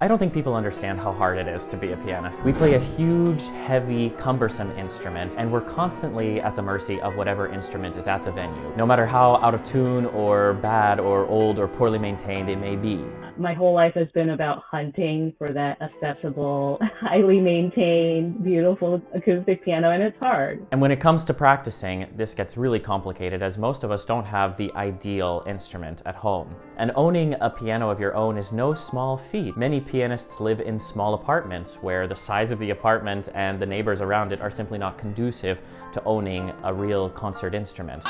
I don't think people understand how hard it is to be a pianist. We play a huge, heavy, cumbersome instrument, and we're constantly at the mercy of whatever instrument is at the venue, no matter how out of tune or bad or old or poorly maintained it may be. My whole life has been about hunting for that accessible, highly maintained, beautiful acoustic piano, and it's hard. And when it comes to practicing, this gets really complicated as most of us don't have the ideal instrument at home. And owning a piano of your own is no small feat. Many pianists live in small apartments where the size of the apartment and the neighbors around it are simply not conducive to owning a real concert instrument.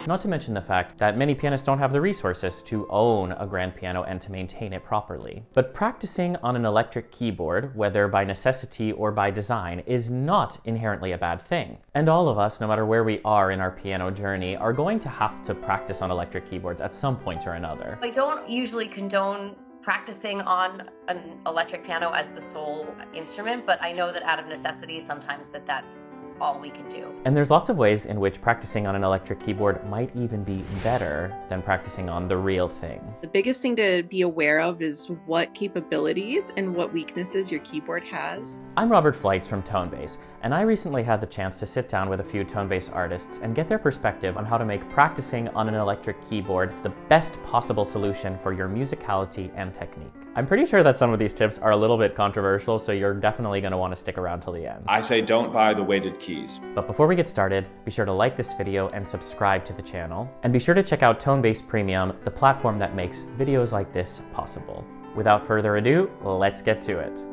Not to mention the fact that many pianists don't have the resources to own a grand piano and to maintain it properly. But practicing on an electric keyboard, whether by necessity or by design, is not inherently a bad thing. And all of us, no matter where we are in our piano journey, are going to have to practice on electric keyboards at some point or another. I don't usually condone practicing on an electric piano as the sole instrument, but I know that out of necessity, sometimes that's all we can do. And there's lots of ways in which practicing on an electric keyboard might even be better than practicing on the real thing. The biggest thing to be aware of is what capabilities and what weaknesses your keyboard has. I'm Robert Fleitz from Tonebase, and I recently had the chance to sit down with a few Tonebase artists and get their perspective on how to make practicing on an electric keyboard the best possible solution for your musicality and technique. I'm pretty sure that some of these tips are a little bit controversial, so you're definitely going to want to stick around till the end. I say don't buy the weighted keys. But before we get started, be sure to like this video and subscribe to the channel. And be sure to check out Tonebase Premium, the platform that makes videos like this possible. Without further ado, let's get to it.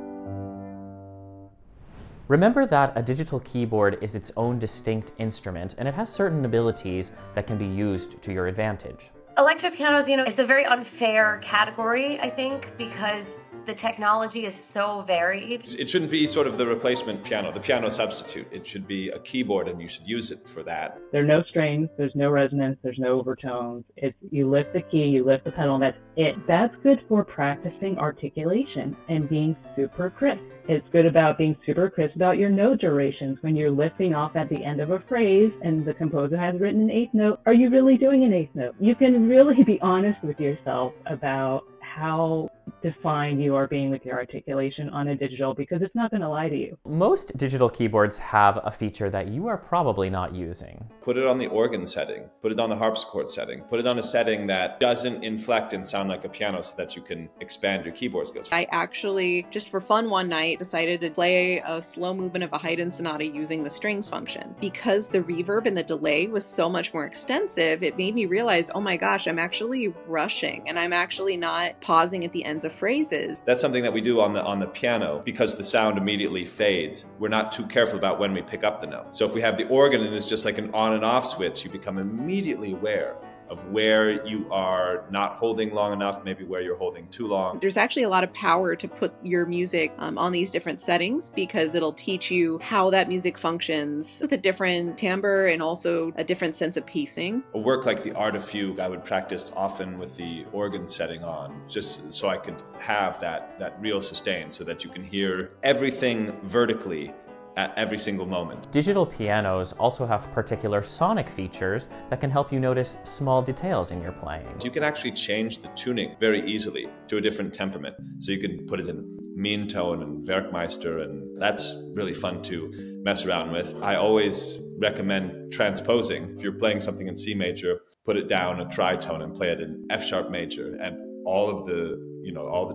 Remember that a digital keyboard is its own distinct instrument, and it has certain abilities that can be used to your advantage. Electric pianos, it's a very unfair category, I think, because the technology is so varied. It shouldn't be sort of the replacement piano, the piano substitute. It should be a keyboard and you should use it for that. There are no strings, there's no resonance, there's no overtones. You lift the key, you lift the pedal, and that's it. That's good for practicing articulation and being super crisp. It's good about being super crisp about your note durations. When you're lifting off at the end of a phrase and the composer has written an eighth note, are you really doing an eighth note? You can really be honest with yourself about how defined you are being with your articulation on a digital, because it's not going to lie to you. Most digital keyboards have a feature that you are probably not using. Put it on the organ setting, put it on the harpsichord setting, put it on a setting that doesn't inflect and sound like a piano so that you can expand your keyboard skills. I actually, just for fun one night, decided to play a slow movement of a Haydn sonata using the strings function. Because the reverb and the delay was so much more extensive, it made me realize, oh my gosh, I'm actually rushing and I'm actually not pausing at the ends of phrases. That's something that we do on the piano because the sound immediately fades. We're not too careful about when we pick up the note. So if we have the organ and it's just like an on and off switch, you become immediately aware of where you are not holding long enough, maybe where you're holding too long. There's actually a lot of power to put your music on these different settings because it'll teach you how that music functions with a different timbre and also a different sense of pacing. A work like the Art of Fugue, I would practice often with the organ setting on, just so I could have that real sustain so that you can hear everything vertically at every single moment. Digital pianos also have particular sonic features that can help you notice small details in your playing. You can actually change the tuning very easily to a different temperament. So you can put it in mean tone and Werkmeister, and that's really fun to mess around with. I always recommend transposing. If you're playing something in C major, put it down a tritone and play it in F sharp major, and all the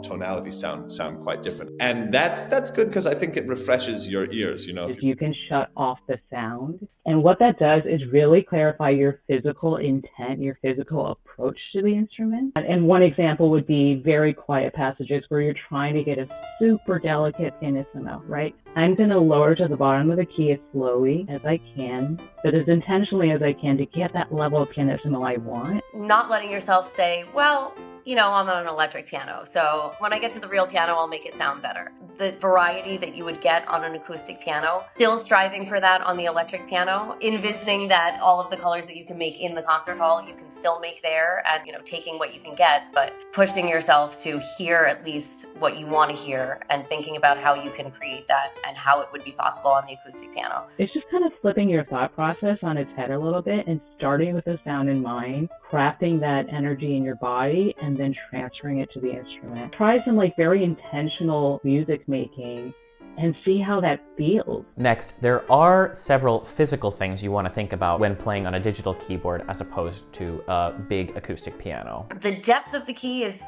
tonalities sound quite different. And that's good because I think it refreshes your ears, If you can shut off the sound. And what that does is really clarify your physical intent, your physical approach to the instrument. And one example would be very quiet passages where you're trying to get a super delicate pianissimo, right? I'm going to lower to the bottom of the key as slowly as I can, but as intentionally as I can to get that level of pianissimo I want. Not letting yourself say, well, I'm on an electric piano, so when I get to the real piano, I'll make it sound better. the variety that you would get on an acoustic piano, still striving for that on the electric piano, envisioning that all of the colors that you can make in the concert hall, you can still make there, and taking what you can get, but pushing yourself to hear at least what you want to hear and thinking about how you can create that and how it would be possible on the acoustic piano. It's just kind of flipping your thought process on its head a little bit and starting with the sound in mind, crafting that energy in your body, and then transferring it to the instrument. Try some very intentional music making and see how that feels. Next, there are several physical things you want to think about when playing on a digital keyboard as opposed to a big acoustic piano. The depth of the key is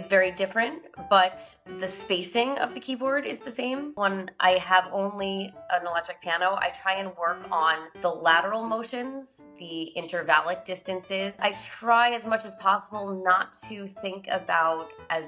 very different, but the spacing of the keyboard is the same. When I have only an electric piano, I try and work on the lateral motions, the intervallic distances. I try as much as possible not to think about as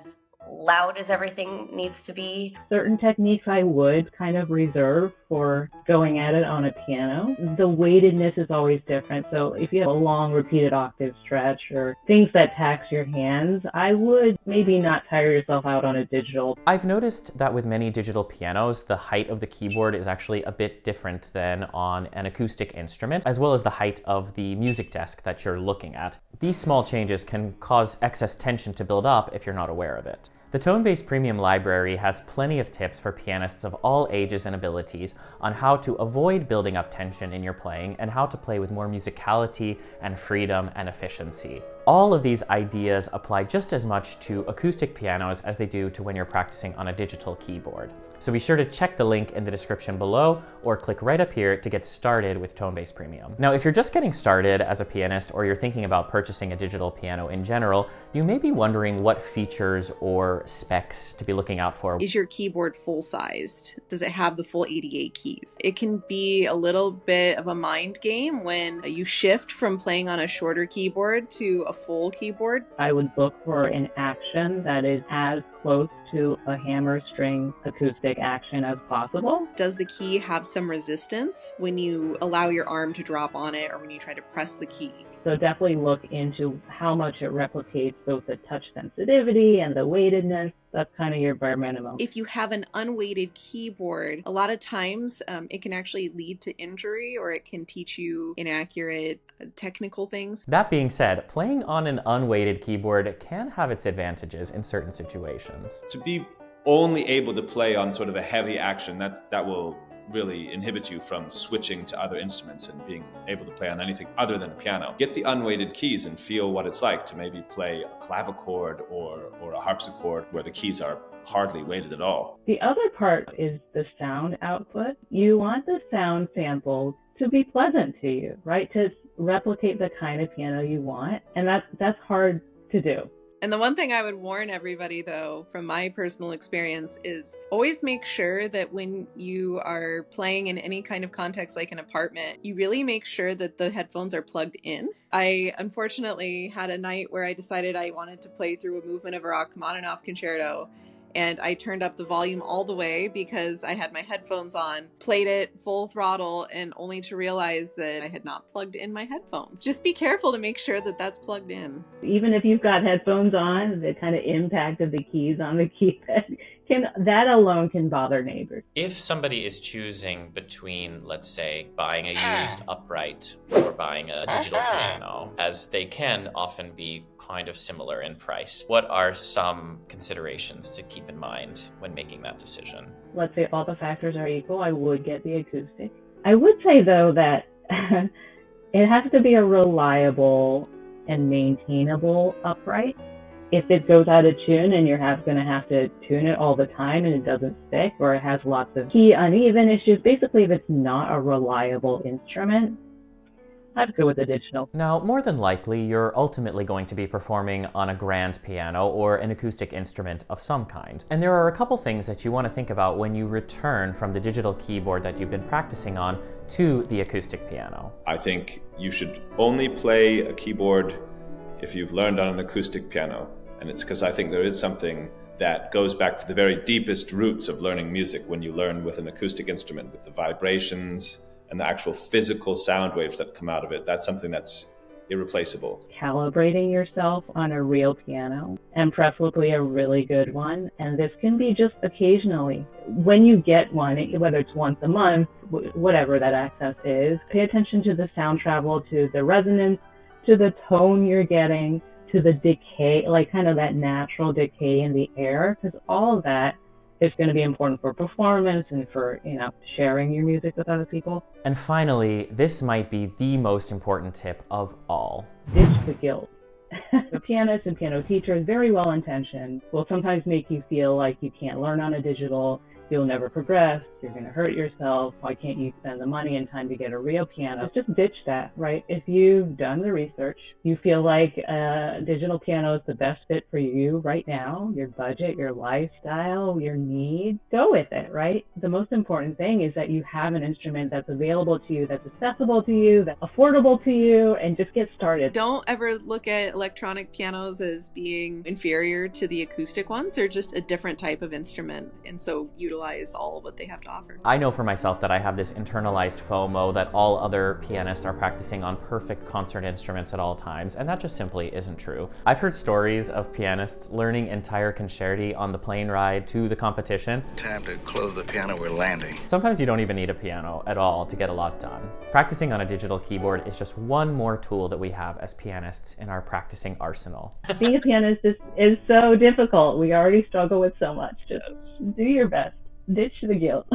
loud as everything needs to be. Certain techniques I would kind of reserve for going at it on a piano. The weightedness is always different. So if you have a long repeated octave stretch or things that tax your hands, I would maybe not tire yourself out on a digital. I've noticed that with many digital pianos, the height of the keyboard is actually a bit different than on an acoustic instrument, as well as the height of the music desk that you're looking at. These small changes can cause excess tension to build up if you're not aware of it. The Tonebase Premium Library has plenty of tips for pianists of all ages and abilities on how to avoid building up tension in your playing and how to play with more musicality and freedom and efficiency. All of these ideas apply just as much to acoustic pianos as they do to when you're practicing on a digital keyboard. So be sure to check the link in the description below or click right up here to get started with Tonebase Premium. Now, if you're just getting started as a pianist or you're thinking about purchasing a digital piano in general, you may be wondering what features or specs to be looking out for. Is your keyboard full-sized? Does it have the full 88 keys? It can be a little bit of a mind game when you shift from playing on a shorter keyboard to a full keyboard. I would look for an action that is as close to a hammer string acoustic action as possible. Does the key have some resistance when you allow your arm to drop on it or when you try to press the key? So definitely look into how much it replicates both the touch sensitivity and the weightedness. That's kind of your bare minimum. If you have an unweighted keyboard, a lot of times it can actually lead to injury or it can teach you inaccurate technical things. That being said, playing on an unweighted keyboard can have its advantages in certain situations. To be only able to play on sort of a heavy action, that will really inhibit you from switching to other instruments and being able to play on anything other than a piano. Get the unweighted keys and feel what it's like to maybe play a clavichord or a harpsichord where the keys are hardly weighted at all. The other part is the sound output. You want the sound samples to be pleasant to you, right? To replicate the kind of piano you want. And that's hard to do. And the one thing I would warn everybody, though, from my personal experience, is always make sure that when you are playing in any kind of context like an apartment, you really make sure that the headphones are plugged in. I unfortunately had a night where I decided I wanted to play through a movement of a Rachmaninoff concerto, and I turned up the volume all the way because I had my headphones on, played it full throttle, and only to realize that I had not plugged in my headphones. Just be careful to make sure that that's plugged in. Even if you've got headphones on, the kind of impact of the keys on the keypad that alone can bother neighbors. If somebody is choosing between, let's say, buying a used upright or buying a digital piano, as they can often be kind of similar in price, what are some considerations to keep in mind when making that decision? Let's say all the factors are equal, I would get the acoustic. I would say, though, that it has to be a reliable and maintainable upright. If it goes out of tune and you're going to have to tune it all the time and it doesn't stick, or it has lots of key uneven issues, basically if it's not a reliable instrument, I'd go with the digital. Now, more than likely, you're ultimately going to be performing on a grand piano or an acoustic instrument of some kind. And there are a couple things that you want to think about when you return from the digital keyboard that you've been practicing on to the acoustic piano. I think you should only play a keyboard if you've learned on an acoustic piano. And it's because I think there is something that goes back to the very deepest roots of learning music when you learn with an acoustic instrument, with the vibrations and the actual physical sound waves that come out of it. That's something that's irreplaceable. Calibrating yourself on a real piano, and preferably a really good one. And this can be just occasionally. When you get one, whether it's once a month, whatever that access is, pay attention to the sound travel, to the resonance, to the tone you're getting, to the decay, like kind of that natural decay in the air, because all of that is going to be important for performance and for, sharing your music with other people. And finally, this might be the most important tip of all. Ditch the guilt. The pianists and piano teachers, very well intentioned, will sometimes make you feel like you can't learn on a digital, you'll never progress, you're going to hurt yourself, why can't you spend the money and time to get a real piano? Just ditch that, right? If you've done the research, you feel like a digital piano is the best fit for you right now, your budget, your lifestyle, your need, go with it, right? The most important thing is that you have an instrument that's available to you, that's accessible to you, that's affordable to you, and just get started. Don't ever look at electronic pianos as being inferior to the acoustic ones. They're just a different type of instrument, and so utilize all of what they have to offer. I know for myself that I have this internalized FOMO that all other pianists are practicing on perfect concert instruments at all times, and that just simply isn't true. I've heard stories of pianists learning entire concerti on the plane ride to the competition. Time to close the piano, we're landing. Sometimes you don't even need a piano at all to get a lot done. Practicing on a digital keyboard is just one more tool that we have as pianists in our practicing arsenal. Being a pianist is so difficult. We already struggle with so much. Just do your best. Ditch the guilt.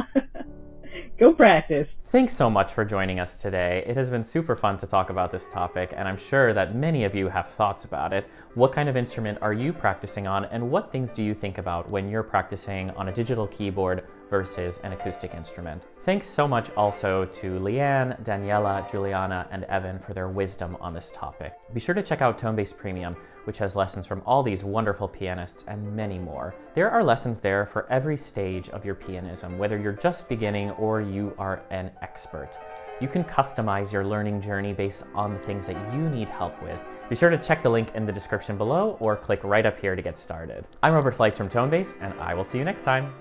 Go practice. Thanks so much for joining us today. It has been super fun to talk about this topic, and I'm sure that many of you have thoughts about it. What kind of instrument are you practicing on, and what things do you think about when you're practicing on a digital keyboard versus an acoustic instrument? Thanks so much also to Leann, Daniela, Juliana, and Evan for their wisdom on this topic. Be sure to check out Tonebase Premium, which has lessons from all these wonderful pianists and many more. There are lessons there for every stage of your pianism, whether you're just beginning or you are an expert. You can customize your learning journey based on the things that you need help with. Be sure to check the link in the description below or click right up here to get started. I'm Robert Fleitz from Tonebase, and I will see you next time.